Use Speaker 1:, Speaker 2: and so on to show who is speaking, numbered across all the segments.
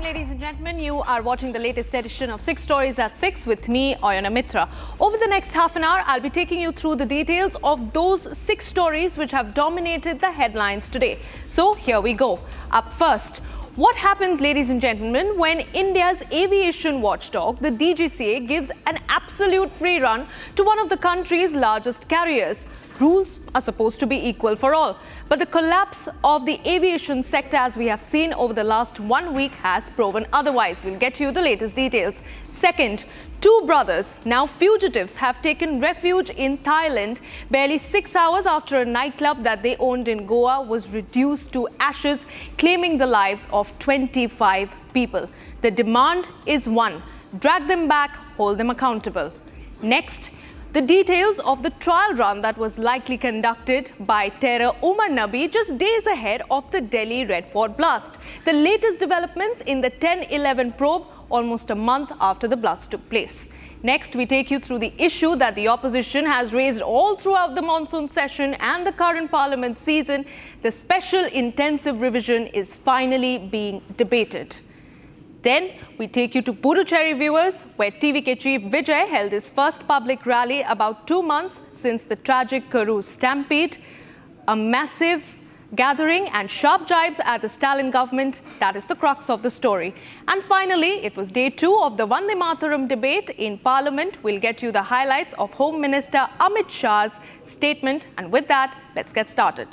Speaker 1: ladies and gentlemen. You are watching the latest edition of 6 Stories at 6 with me, Oyana Mitra. Over the next half an hour, I'll be taking you through the details of those 6 stories which have dominated the headlines today. So here we go. Up first, what happens, ladies and gentlemen, when India's aviation watchdog, the DGCA, gives an absolute free run to one of the country's largest carriers? Rules are supposed to be equal for all. But the collapse of the aviation sector, as we have seen over the last 1 week, has proven otherwise. We'll get you the latest details. Second, 2 brothers, now fugitives, have taken refuge in Thailand barely 6 hours after a nightclub that they owned in Goa was reduced to ashes, claiming the lives of 25 people. The demand is one: drag them back, hold them accountable. Next, the details of the trial run that was likely conducted by terror Umar Nabi just days ahead of the Delhi Red Fort blast. The latest developments in the 10/11 probe almost a month after the blast took place. Next, we take you through the issue that the opposition has raised all throughout the monsoon session and the current parliament season. The special intensive revision is finally being debated. Then we take you to Puducherry, viewers, where TVK chief Vijay held his first public rally about 2 months since the tragic Karur stampede. A massive gathering and sharp jibes at the Stalin government. That is the crux of the story. And finally, it was day 2 of the Vande Mataram debate in Parliament. We'll get you the highlights of Home Minister Amit Shah's statement. And with that, let's get started.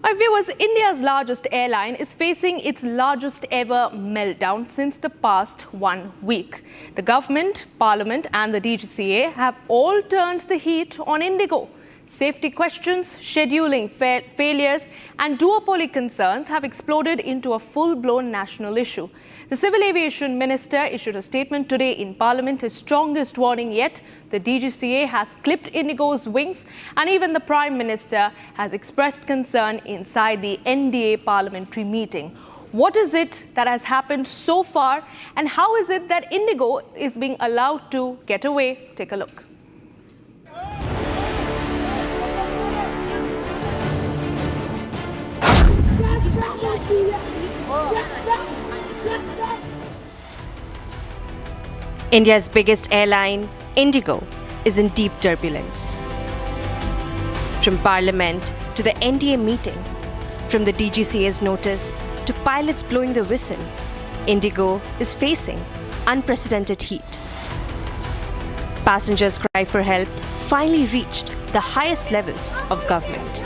Speaker 1: Our viewers, India's largest airline is facing its largest ever meltdown since the past 1 week. The government, Parliament and the DGCA have all turned the heat on IndiGo. Safety questions, scheduling failures and duopoly concerns have exploded into a full-blown national issue. The Civil Aviation Minister issued a statement today in Parliament, his strongest warning yet. The DGCA has clipped IndiGo's wings, and even the Prime Minister has expressed concern inside the NDA parliamentary meeting. What is it that has happened so far, and how is it that IndiGo is being allowed to get away? Take a look.
Speaker 2: India's biggest airline, IndiGo, is in deep turbulence. From Parliament to the NDA meeting, from the DGCA's notice to pilots blowing the whistle, IndiGo is facing unprecedented heat. Passengers' cry for help finally reached the highest levels of government.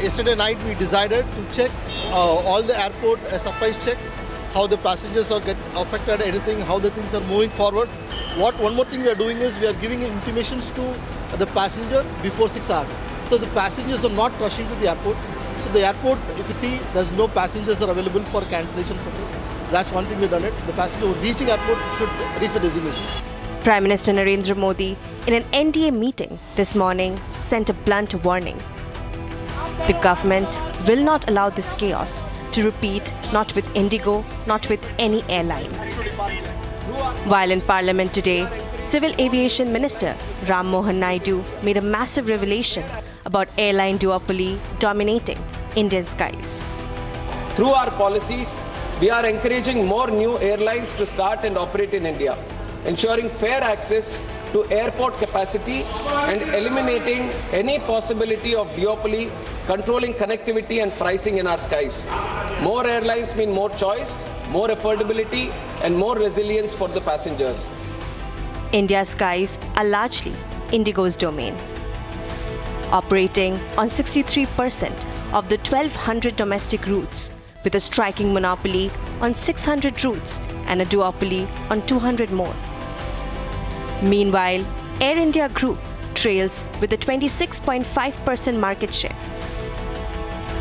Speaker 3: Yesterday night we decided to check all the airport supplies, check how the passengers are get affected, anything, how the things are moving forward. One more thing we are doing is we are giving intimations to the passenger before 6 hours. So the passengers are not rushing to the airport. So the airport, if you see, there's no passengers are available for cancellation purpose. That's one thing we've done it. The passenger who reaching airport should reach the destination.
Speaker 2: Prime Minister Narendra Modi, in an NDA meeting this morning, sent a blunt warning. The government will not allow this chaos to repeat, not with IndiGo, not with any airline. While in Parliament today, Civil Aviation Minister Ram Mohan Naidu made a massive revelation about airline duopoly dominating Indian skies.
Speaker 4: Through our policies, we are encouraging more new airlines to start and operate in India, ensuring fair access to airport capacity and eliminating any possibility of duopoly, controlling connectivity and pricing in our skies. More airlines mean more choice, more affordability and more resilience for the passengers.
Speaker 2: India's skies are largely IndiGo's domain. Operating on 63% of the 1,200 domestic routes, with a striking monopoly on 600 routes and a duopoly on 200 more. Meanwhile, Air India Group trails with a 26.5% market share.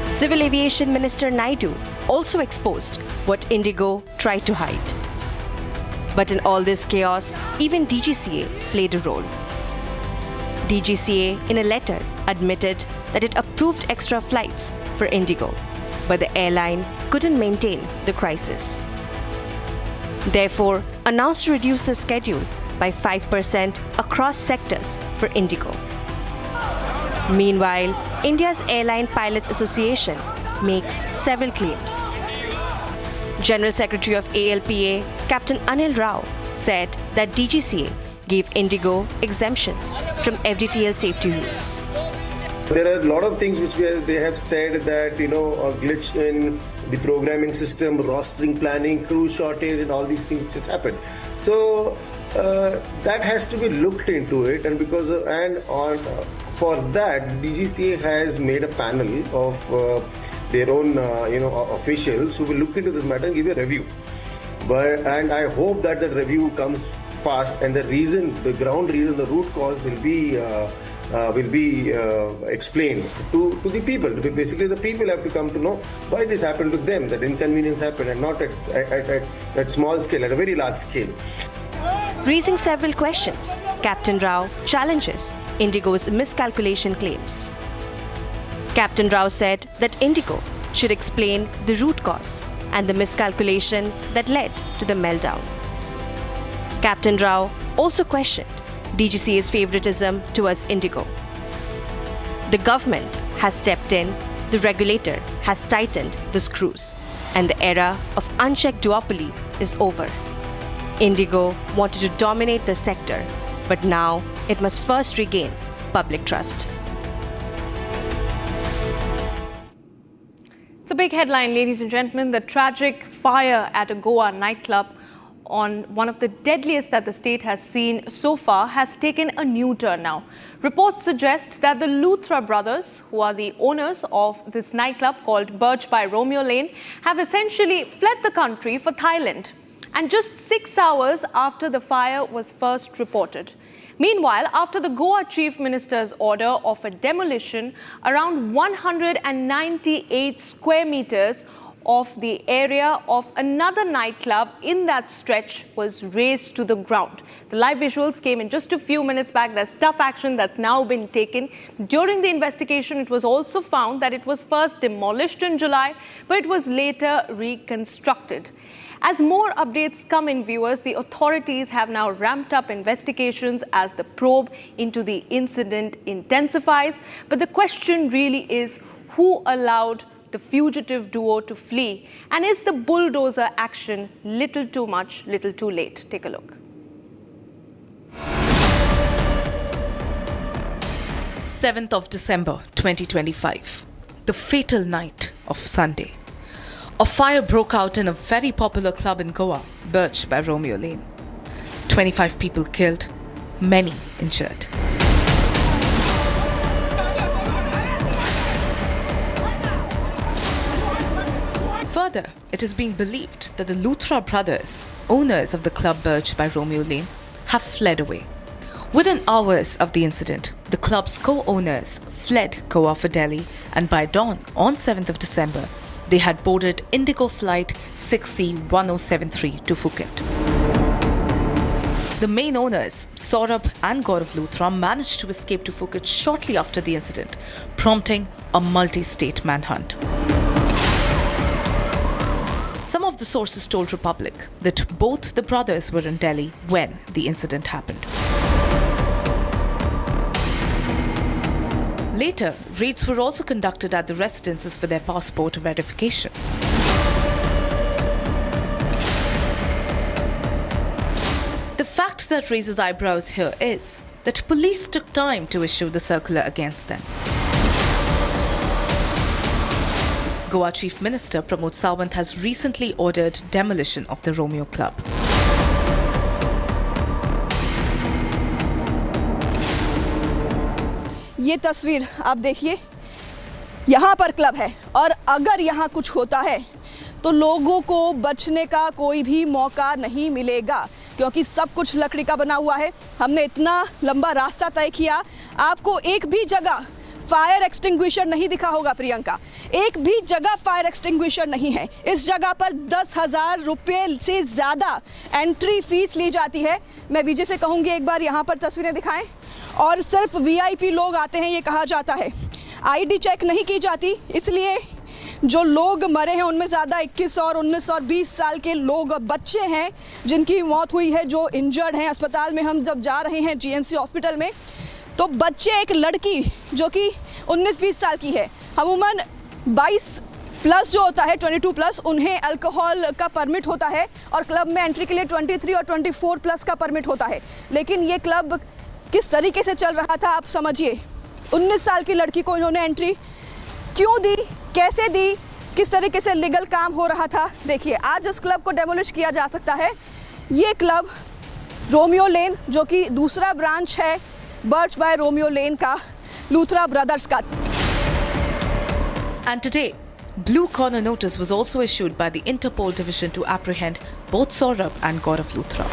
Speaker 2: Civil Aviation Minister Naidu also exposed what IndiGo tried to hide. But in all this chaos, even DGCA played a role. DGCA, in a letter, admitted that it approved extra flights for IndiGo, but the airline couldn't maintain the crisis. Therefore, announced to reduce the schedule by 5% across sectors for IndiGo. Meanwhile, India's Airline Pilots Association makes several claims. General Secretary of ALPA, Captain Anil Rao, said that DGCA gave IndiGo exemptions from FDTL safety rules.
Speaker 5: There are a lot of things which they have said that, a glitch in the programming system, rostering planning, crew shortage and all these things which has happened. So that has to be looked into it, and for that DGCA has made a panel of their own officials who will look into this matter and give a review. And I hope that review comes fast, and the ground reason, the root cause will be explained to the people. Basically, the people have to come to know why this happened to them, that inconvenience happened, and not at small scale, at a very large scale.
Speaker 2: Raising several questions, Captain Rao challenges IndiGo's miscalculation claims. Captain Rao said that IndiGo should explain the root cause and the miscalculation that led to the meltdown. Captain Rao also questioned DGCA's favoritism towards IndiGo. The government has stepped in, the regulator has tightened the screws, and the era of unchecked duopoly is over. IndiGo wanted to dominate the sector, but now it must first regain public trust.
Speaker 1: It's a big headline, ladies and gentlemen. The tragic fire at a Goa nightclub, on one of the deadliest that the state has seen so far, has taken a new turn now. Reports suggest that the Luthra brothers, who are the owners of this nightclub called Birch by Romeo Lane, have essentially fled the country for Thailand. And just 6 hours after the fire was first reported. Meanwhile, after the Goa Chief Minister's order of a demolition, around 198 square meters of the area of another nightclub in that stretch was razed to the ground. The live visuals came in just a few minutes back. There's tough action that's now been taken. During the investigation, it was also found that it was first demolished in July, but it was later reconstructed. As more updates come in, viewers, the authorities have now ramped up investigations as the probe into the incident intensifies. But the question really is, who allowed the fugitive duo to flee? And is the bulldozer action little too much, little too late? Take a look.
Speaker 6: 7th of December 2025, the fatal night of Sunday. A fire broke out in a very popular club in Goa, Birch by Romeo Lane. 25 people killed, many injured. Further, it is being believed that the Luthra brothers, owners of the club Birch by Romeo Lane, have fled away. Within hours of the incident, the club's co-owners fled Goa for Delhi, and by dawn on 7th of December, they had boarded IndiGo flight 6C1073 to Phuket. The main owners, Saurabh and Gaurav Luthra, managed to escape to Phuket shortly after the incident, prompting a multi-state manhunt. Some of the sources told Republic that both the brothers were in Delhi when the incident happened. Later, raids were also conducted at the residences for their passport verification. The fact that raises eyebrows here is that police took time to issue the circular against them. Goa Chief Minister Pramod Sawant has recently ordered demolition of the Romeo Club.
Speaker 7: ये तस्वीर आप देखिए, यहाँ पर club है और अगर यहाँ कुछ होता है तो लोगों को बचने का कोई भी मौका नहीं मिलेगा, क्योंकि सब कुछ लकड़ी का बना हुआ है। हमने इतना लंबा रास्ता तय किया, आपको एक भी जगह फायर एक्सटिंग्विशर नहीं दिखा होगा प्रियंका, एक भी जगह फायर एक्सटिंग्विशर नहीं है। इस जगह पर 10,000 रुपये से ज़्यादा एंट्री फीस ली जाती है। मैं विजय से कहूँगी एक बार यहाँ पर तस्वीरें दिखाएं, और सिर्फ वीआईपी लोग आते हैं ये कहा जाता है। आईडी चेक नहीं की जाती, इसलिए जो लोग मरे हैं उनमें ज़्यादा 21 और 19 और 20 साल के लोग, बच्चे हैं जिनकी मौत हुई है, जो इंजर्ड हैं। अस्पताल में हम जब जा रहे हैं जीएमसी हॉस्पिटल में, तो बच्चे, एक लड़की जो कि 19-20 साल की है, अमूमन 22 प्लस जो होता है 22 प्लस उन्हें अल्कोहल का परमिट होता है और क्लब में एंट्री के लिए 23 और 24 प्लस का परमिट होता है। लेकिन ये क्लब किस तरीके से चल रहा था आप समझिए। 19 साल की लड़की को इन्होंने एंट्री क्यों दी, कैसे दी, किस तरीके से लीगल काम हो रहा था। देखिए आज इस क्लब को डेमोलिश किया जा सकता है। ये क्लब रोमियो लेन जो कि दूसरा ब्रांच है बर्च बाय रोमियो लेन का, लूथरा ब्रदर्स का।
Speaker 6: And today, Blue Corner notice was also issued by the Interpol division to apprehend both Saurabh and Gaurav Luthra.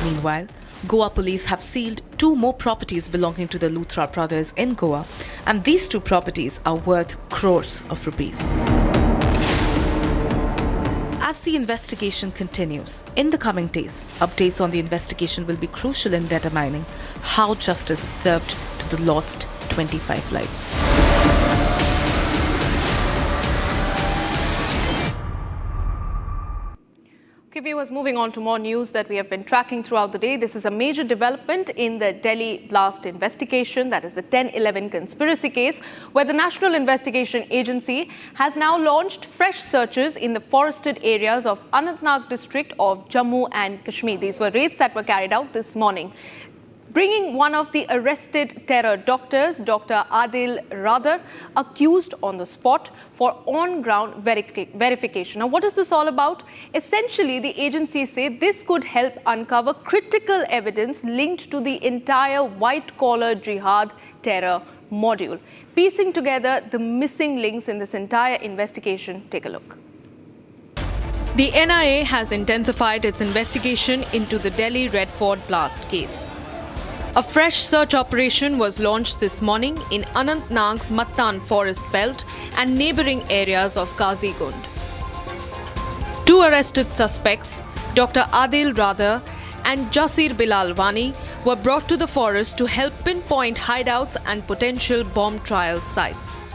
Speaker 6: Meanwhile, Goa police have sealed 2 more properties belonging to the Luthra brothers in Goa, and these 2 properties are worth crores of rupees. As the investigation continues, in the coming days, updates on the investigation will be crucial in determining how justice is served to the lost 25 lives.
Speaker 1: Okay, viewers, moving on to more news that we have been tracking throughout the day. This is a major development in the Delhi blast investigation, that is the 10/11 conspiracy case, where the National Investigation Agency has now launched fresh searches in the forested areas of Anantnag district of Jammu and Kashmir. These were raids that were carried out this morning, bringing one of the arrested terror doctors, Dr. Adil Radar, accused on the spot for on-ground verification. Now, what is this all about? Essentially, the agencies say this could help uncover critical evidence linked to the entire white-collar jihad terror module. Piecing together the missing links in this entire investigation, take a look. The NIA has intensified its investigation into the Delhi Red Fort blast case. A fresh search operation was launched this morning in Anantnag's Mattan forest belt and neighbouring areas of Kazigund. 2 arrested suspects, Dr. Adil Radar and Jasir Bilal Wani, were brought to the forest to help pinpoint hideouts and potential bomb trial sites.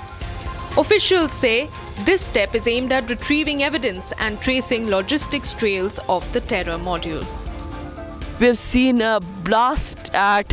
Speaker 1: Officials say this step is aimed at retrieving evidence and tracing logistics trails of the terror module.
Speaker 8: We've seen a blast at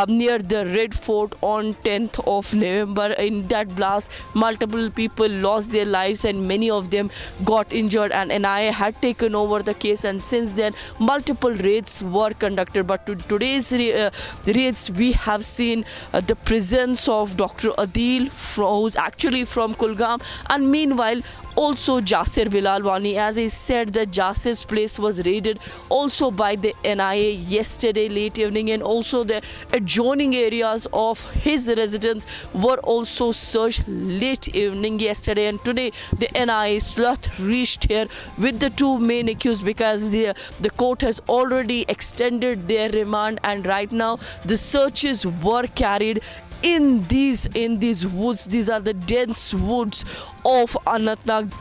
Speaker 8: near the Red Fort on 10th of November. In that blast, multiple people lost their lives and many of them got injured, and NIA had taken over the case, and since then multiple raids were conducted. But to today's raids, we have seen the presence of Dr. Adil, who's actually from Kulgam, and meanwhile also Jasir Bilal Wani. As I said, the Jasir's place was raided also by the NIA yesterday late evening, and also the adjoining areas of his residence were also searched late evening yesterday. And today the NIA sleuth reached here with the 2 main accused because the court has already extended their remand, and right now the searches were carried in these woods. These are the dense woods of Anantnag.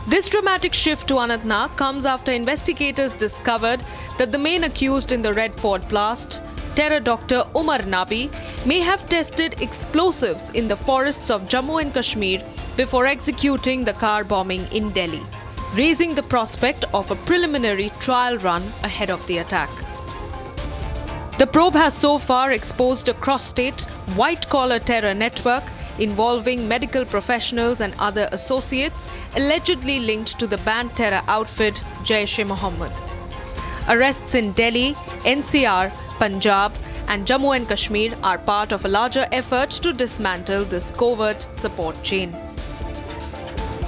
Speaker 1: This dramatic shift to Anantnag comes after investigators discovered that the main accused in the Red Fort blast, terror doctor Umar Nabi, may have tested explosives in the forests of Jammu and Kashmir before executing the car bombing in Delhi, raising the prospect of a preliminary trial run ahead of the attack. The probe has so far exposed a cross-state, white-collar terror network involving medical professionals and other associates allegedly linked to the banned terror outfit Jaish-e-Mohammed. Arrests in Delhi, NCR, Punjab and Jammu and Kashmir are part of a larger effort to dismantle this covert support chain.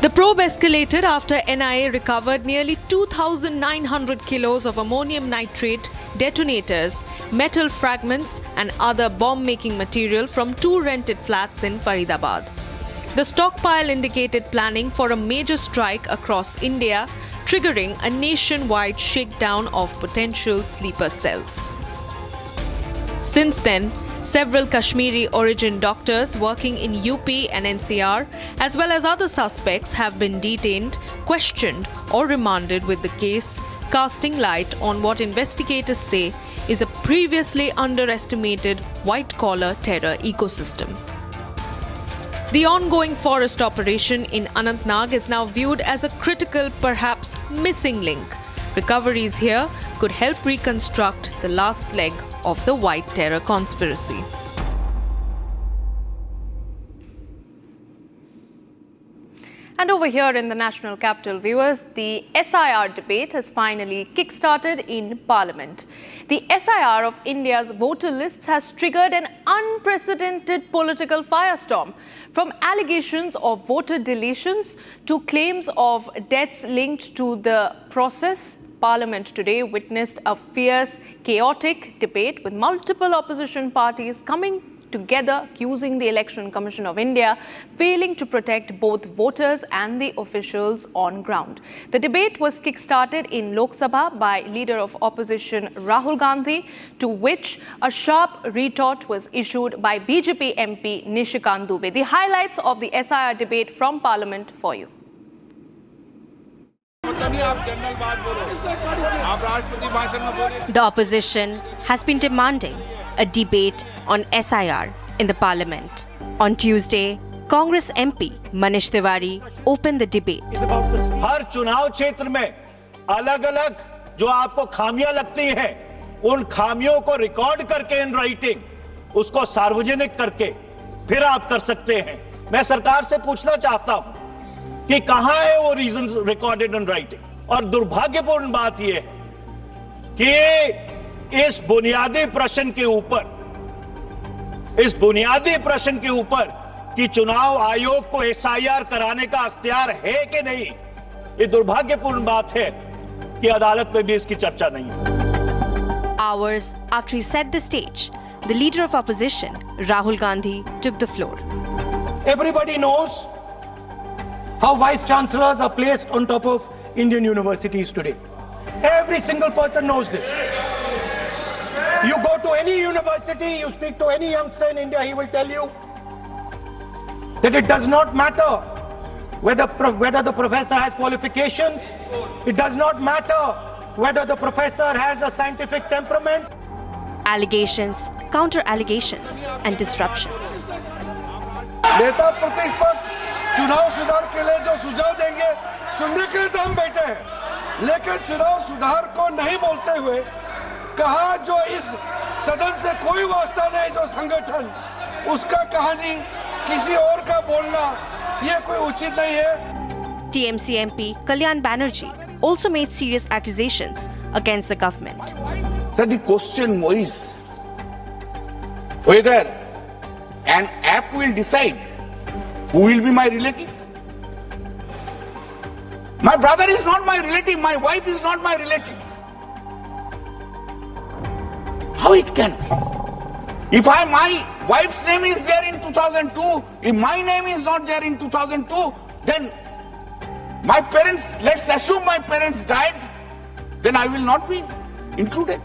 Speaker 1: The probe escalated after NIA recovered nearly 2,900 kilos of ammonium nitrate, detonators, metal fragments and other bomb-making material from 2 rented flats in Faridabad. The stockpile indicated planning for a major strike across India, triggering a nationwide shakedown of potential sleeper cells. Since then, several Kashmiri origin doctors working in UP and NCR, as well as other suspects, have been detained, questioned or remanded with the case, casting light on what investigators say is a previously underestimated white-collar terror ecosystem. The ongoing forest operation in Anantnag is now viewed as a critical, perhaps missing link. Recoveries here could help reconstruct the last leg of the white terror conspiracy. And over here in the national capital, viewers, the SIR debate has finally kick-started in Parliament. The SIR of India's voter lists has triggered an unprecedented political firestorm. From allegations of voter deletions to claims of deaths linked to the process, Parliament today witnessed a fierce, chaotic debate with multiple opposition parties coming together accusing the Election Commission of India failing to protect both voters and the officials on ground. The debate was kick-started in Lok Sabha by Leader of Opposition Rahul Gandhi, to which a sharp retort was issued by BJP MP Nishikant Dubey. The highlights of the SIR debate from Parliament for you.
Speaker 2: The opposition has been demanding a debate on SIR in the Parliament. On Tuesday, Congress MP Manish Tiwari opened the debate.
Speaker 9: हर चुनाव क्षेत्र में अलग-अलग जो आपको खामियां लगती हैं, उन खामियों को रिकॉर्ड करके इन राइटिंग उसको सार्वजनिक करके फिर आप कर सकते हैं। मैं सरकार से पूछना चाहता हूं कि कहां है वो रीजंस रिकॉर्डेड इन राइटिंग। और दुर्भाग्यपूर्ण बात यह है कि इस बुनियादी प्रश्न के ऊपर कि चुनाव आयोग को एसआईआर कराने का अख्तियार है कि नहीं, ये दुर्भाग्यपूर्ण बात है कि अदालत में भी इसकी चर्चा नहीं है।
Speaker 2: Hours after he set the stage, the leader of opposition, Rahul Gandhi, took the floor.
Speaker 9: Everybody knows how vice chancellors are placed on top of Indian universities today. Every single person knows this. You go to any university, you speak to any youngster in India, he will tell you that it does not matter whether the professor has qualifications, it does not matter whether the professor has a scientific temperament.
Speaker 2: Allegations, counter-allegations, and disruptions.
Speaker 10: नेता प्रतिपक्ष चुनाव सुधार के लिए जो सुझाव देंगे सुनने के लिए तो हम बैठे हैं, लेकिन चुनाव सुधार को नहीं बोलते हुए कहा जो इस सदन से कोई वास्ता नहीं, जो संगठन उसका कहानी किसी और का बोलना ये कोई उचित नहीं है।
Speaker 2: TMC MP Kalyan Banerjee also made serious accusations against the government.
Speaker 11: So the question is whether an app will decide who will be my relative. My brother is not my relative, my wife is not my relative. How it can be? If my wife's name is there in 2002, if my name is not there in 2002, then my parents, let's assume my parents died, then I will not be included.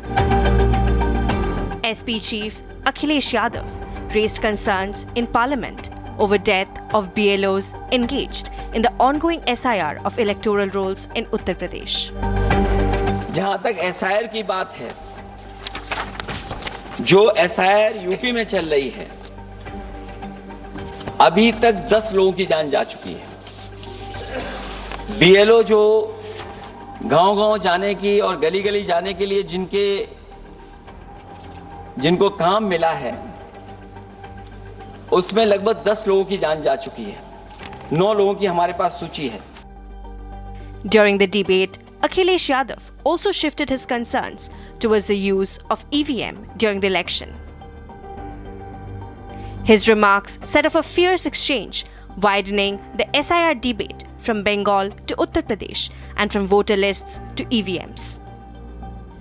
Speaker 2: SP Chief Akhilesh Yadav raised concerns in Parliament over death of BLOs engaged in the ongoing SIR of electoral rolls in Uttar Pradesh.
Speaker 12: जहां तक SIR की बात है, जो SIR UP में चल रही है, अभी तक 10 लोगों की जान जा चुकी है। BLO जो गांव-गांव जाने की और गली-गली जाने के लिए जिनको काम मिला है, उसमें लगभग 10 लोगों की जान जा चुकी है। 9 लोगों की हमारे पास सूची है।
Speaker 2: During the debate, Akhilesh Yadav also shifted his concerns towards the use of EVM during the election. His remarks set off a fierce exchange, widening the SIR debate from Bengal to Uttar Pradesh and from voter lists to EVMs.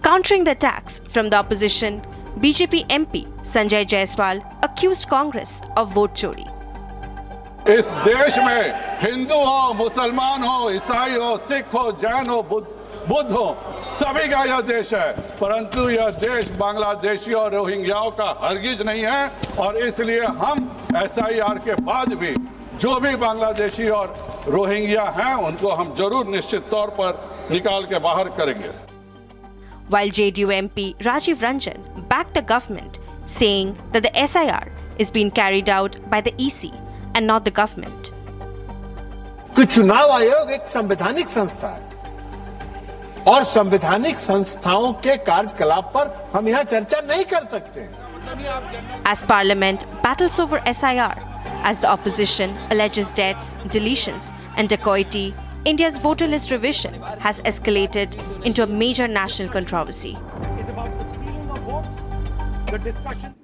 Speaker 2: Countering the attacks from the opposition, BJP MP Sanjay Jaiswal accused Congress of vote chori.
Speaker 13: इस देश में हिंदू हो, मुसलमान हो, ईसाई हो, सिख हो, जैन हो, बुद्ध हो, सभी का यह देश है, परंतु यह देश बांग्लादेशी और रोहिंग्याओं का हरगिज नहीं है, और इसलिए हम SIR के बाद भी जो भी बांग्लादेशी और रोहिंग्या हैं उनको हम जरूर निश्चित तौर पर निकाल के बाहर करेंगे।
Speaker 2: While JDU MP Rajiv Ranjan backed the government, saying that the SIR is being carried out by the EC and not the government.
Speaker 10: कि चुनाव आयोग एक संवैधानिक संस्था है और संवैधानिक संस्थाओं के कार्यकलाप पर हम यहाँ चर्चा नहीं कर सकते।
Speaker 2: As Parliament battles over SIR, As the opposition alleges deaths, deletions, and dacoity, India's voter list revision has escalated into a major national controversy.
Speaker 9: Is about the stealing of votes, the discussion.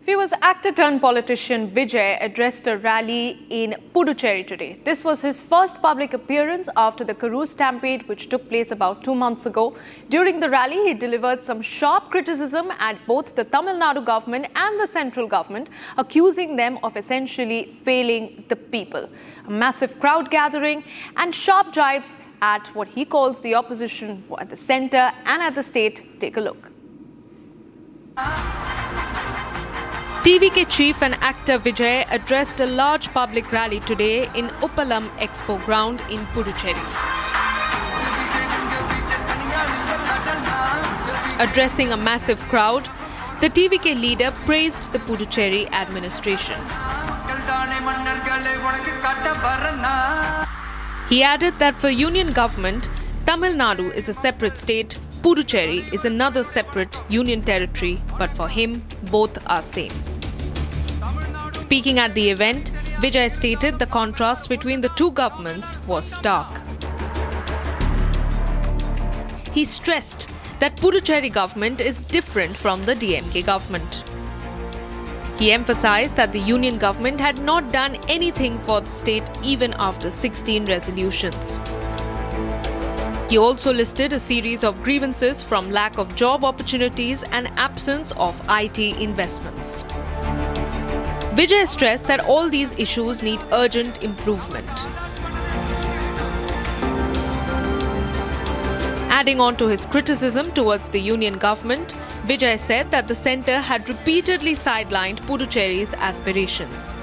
Speaker 1: Viewers, actor-turned-politician Vijay addressed a rally in Puducherry today. This was his first public appearance after the Karur stampede, which took place about 2 months ago. During the rally, he delivered some sharp criticism at both the Tamil Nadu government and the central government, accusing them of essentially failing the people. A massive crowd gathering and sharp jibes at what he calls the opposition at the centre and at the state. Take a look. TVK chief and actor Vijay addressed a large public rally today in Uppalam Expo ground in Puducherry. Addressing a massive crowd, the TVK leader praised the Puducherry administration. He added that for union government, Tamil Nadu is a separate state, Puducherry is another separate union territory, but for him, both are same. Speaking at the event, Vijay stated the contrast between the two governments was stark. He stressed that Puducherry government is different from the DMK government. He emphasized that the union government had not done anything for the state even after 16 resolutions. He also listed a series of grievances from lack of job opportunities and absence of IT investments. Vijay stressed that all these issues need urgent improvement. Adding on to his criticism towards the union government, Vijay said that the centre had repeatedly sidelined Puducherry's aspirations.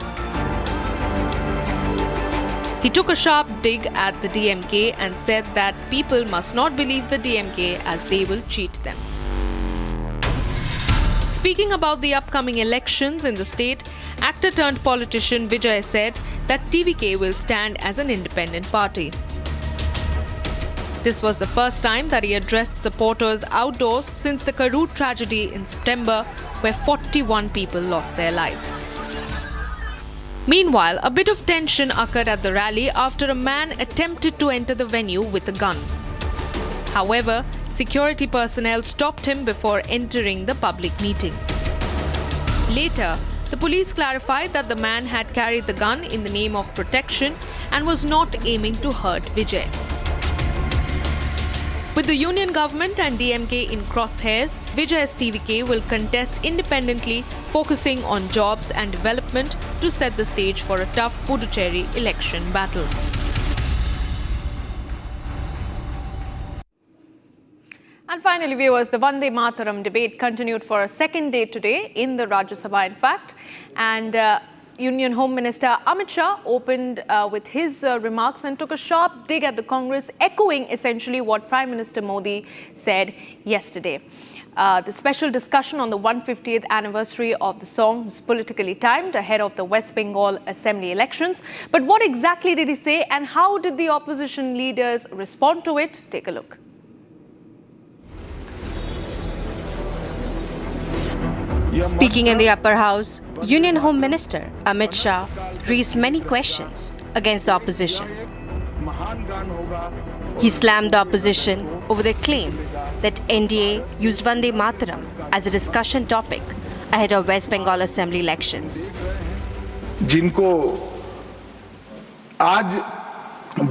Speaker 1: He took a sharp dig at the DMK and said that people must not believe the DMK as they will cheat them. Speaking about the upcoming elections in the state, actor-turned-politician Vijay said that TVK will stand as an independent party. This was the first time that he addressed supporters outdoors since the Karur tragedy in September, where 41 people lost their lives. Meanwhile, a bit of tension occurred at the rally after a man attempted to enter the venue with a gun. However, security personnel stopped him before entering the public meeting. Later, the police clarified that the man had carried the gun in the name of protection and was not aiming to hurt Vijay. With the union government and DMK in crosshairs, Vijay's TVK will contest independently, focusing on jobs and development to set the stage for a tough Puducherry election battle. And finally, viewers, the Vande Mataram debate continued for a second day today in the Rajya Sabha, in fact. And Union Home Minister Amit Shah opened with his remarks and took a sharp dig at the Congress, echoing essentially what Prime Minister Modi said yesterday. The special discussion on the 150th anniversary of the song was politically timed ahead of the West Bengal Assembly elections. But what exactly did he say and how did the opposition leaders respond to it? Take a look.
Speaker 2: Speaking in the upper house, Union Home Minister Amit Shah raised many questions against the opposition. He slammed the opposition over their claim that NDA used Vande Mataram as a discussion topic ahead of West Bengal Assembly elections.
Speaker 14: जिनको आज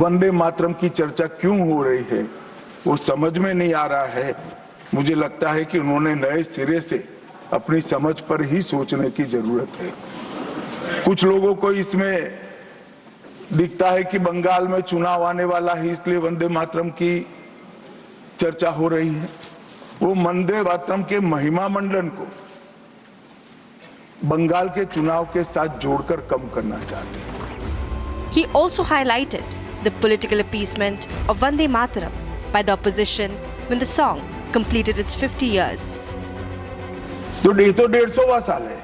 Speaker 14: वंदे मातरम की चर्चा क्यों हो रही है वो समझ में नहीं आ रहा है। मुझे लगता है कि उन्होंने नए सिरे से अपनी समझ पर ही सोचने की जरूरत है। कुछ लोगों को इसमें दिखता है कि बंगाल में चुनाव आने वाला है इसलिए वंदे मातरम की चर्चा हो रही है। वो वंदे मातरम के महिमा मंडन को बंगाल के चुनाव के साथ जोड़कर कम करना चाहते हैं।
Speaker 2: He also highlighted the political appeasement of Vande Mataram by the opposition when the song completed its 50 years.
Speaker 14: तो 150वां साल है।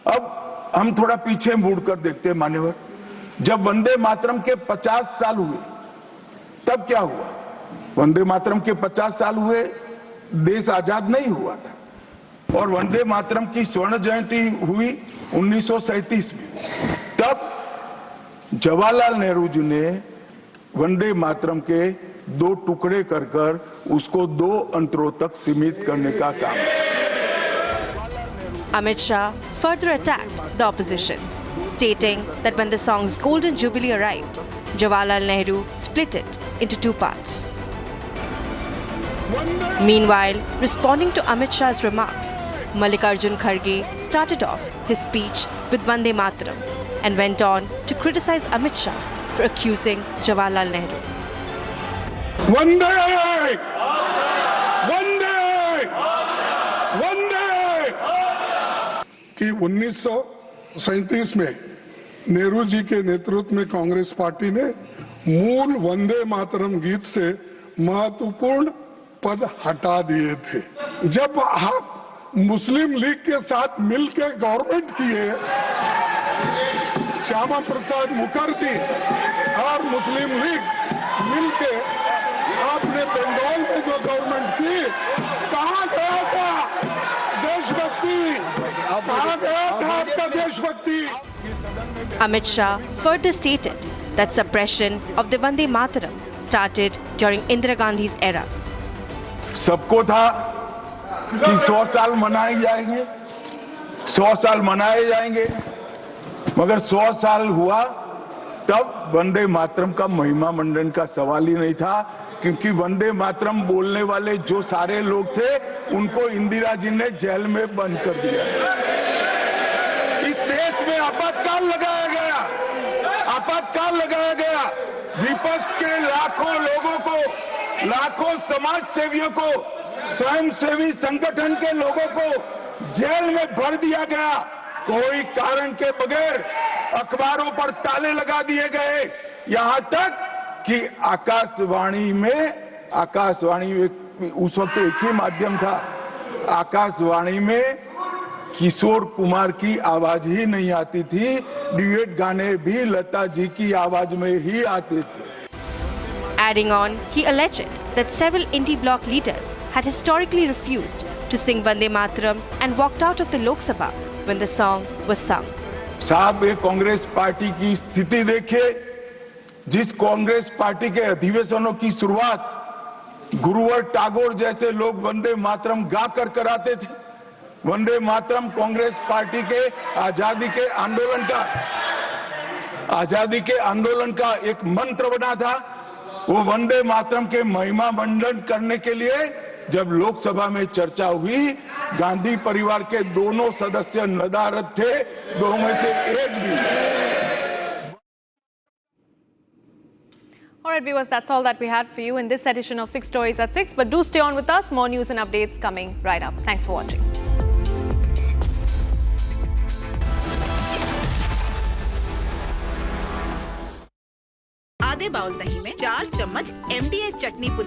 Speaker 14: अब हम थोड़ा पीछे मुड़कर देखते हैं मान्यवर, जब वंदे मातरम के 50 साल हुए तब क्या हुआ? वंदे मातरम के 50 साल हुए, देश आजाद नहीं हुआ था और वंदे मातरम की स्वर्ण जयंती हुई 1937 में। तब जवाहरलाल नेहरू जी ने वंदे मातरम के 2 टुकड़े कर उसको 2 अंतरों तक सीमित करने का काम।
Speaker 2: Amit Shah further attacked the opposition, stating that when the song's Golden Jubilee arrived, Jawaharlal Nehru split it into 2 parts. Meanwhile, responding to Amit Shah's remarks, Mallikarjun Kharge started off his speech with Vande Mataram and went on to criticize Amit Shah for accusing Jawaharlal Nehru.
Speaker 14: वंदे वंदे वंदे कि 1937 में नेहरू जी के नेतृत्व में Congress party ने मूल वंदे मातरम गीत से महत्वपूर्ण पद हटा दिए थे। जब आप मुस्लिम लीग के साथ मिलकर गवर्नमेंट किए, श्यामा प्रसाद मुखर्जी और मुस्लिम लीग मिलके आपने बंगाल में जो गवर्नमेंट की, कहाँ गया था देशभक्ति? कहाँ गया था आपका देशभक्ति?
Speaker 2: Amit Shah further stated that suppression of the Vande Mataram started during Indira Gandhi's era.
Speaker 14: सबको था कि 100 साल मनाए जाएंगे, 100 साल मनाए जाएंगे, मगर 100 साल हुआ तब वंदे मातरम का महिमा मंडन का सवाल ही नहीं था, क्योंकि वंदे मातरम बोलने वाले जो सारे लोग थे उनको इंदिरा जी ने जेल में बंद कर दिया। इस देश में आपातकाल लगाया गया, आपातकाल लगाया गया। विपक्ष के लाखों लोगों को, लाखों समाज सेवियों को, स्वयंसेवी संगठन के लोगों को जेल में भर दिया गया। कोई कारण के बगैर अखबारों पर ताले लगा दिए गए। यहाँ तक कि आकाशवाणी में उस वक्त एक ही माध्यम था, आकाशवाणी में किशोर कुमार की आवाज ही नहीं आती थी, ड्यूएट गाने भी लता जी की आवाज में ही आते थे।
Speaker 2: Adding on, he alleged that several indie bloc leaders had historically refused to sing Vande Mataram and walked out of the Lok Sabha when the song was sung.
Speaker 14: साहब, ये कांग्रेस पार्टी की स्थिति देखिए। जिस कांग्रेस पार्टी के अधिवेशनों की शुरुआत गुरुवर टैगोर जैसे लोग वंदे मातरम गा कर कराते थे। वंदे मातरम कांग्रेस पार्टी के आजादी के आंदोलन का एक मंत्र बना था। वो वंदे मातरम के महिमा मंडन करने के लिए जब लोकसभा में चर्चा हुई, गांधी परिवार के दोनों सदस्य नदारद थे, दो में से एक भी।
Speaker 1: All right, viewers, that's all that we had for you in this edition of 6 Stories at 6. But do stay on with us. More news and updates coming right up. Thanks for watching.
Speaker 15: आधे bowl दही में 4 चम्मच MDH चटनी पुदीना